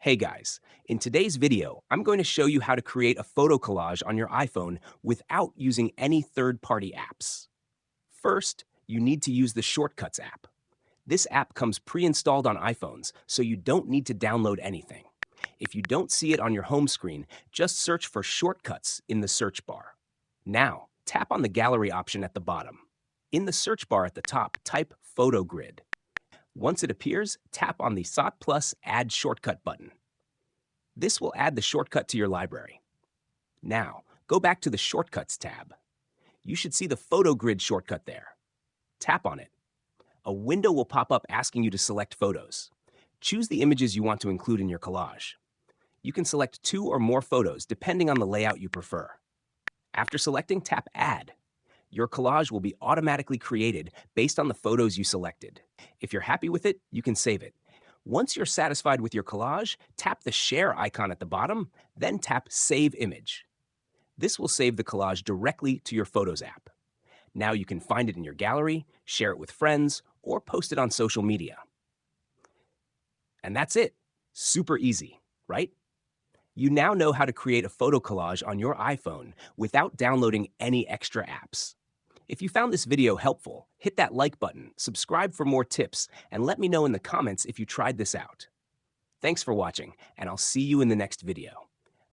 Hey guys, in today's video, I'm going to show you how to create a photo collage on your iPhone without using any third-party apps. First, you need to use the Shortcuts app. This app comes pre-installed on iPhones, so you don't need to download anything. If you don't see it on your home screen, just search for Shortcuts in the search bar. Now, tap on the gallery option at the bottom. In the search bar at the top, type Photo Grid. Once it appears, tap on the SOT Plus Add Shortcut button. This will add the shortcut to your library. Now, go back to the Shortcuts tab. You should see the Photo Grid shortcut there. Tap on it. A window will pop up asking you to select photos. Choose the images you want to include in your collage. You can select 2 or more photos depending on the layout you prefer. After selecting, tap Add. Your collage will be automatically created based on the photos you selected. If you're happy with it, you can save it. Once you're satisfied with your collage, tap the Share icon at the bottom, then tap Save Image. This will save the collage directly to your Photos app. Now you can find it in your gallery, share it with friends, or post it on social media. And that's it. Super easy, right? You now know how to create a photo collage on your iPhone without downloading any extra apps. If you found this video helpful, hit that like button, subscribe for more tips, and let me know in the comments if you tried this out. Thanks for watching, and I'll see you in the next video.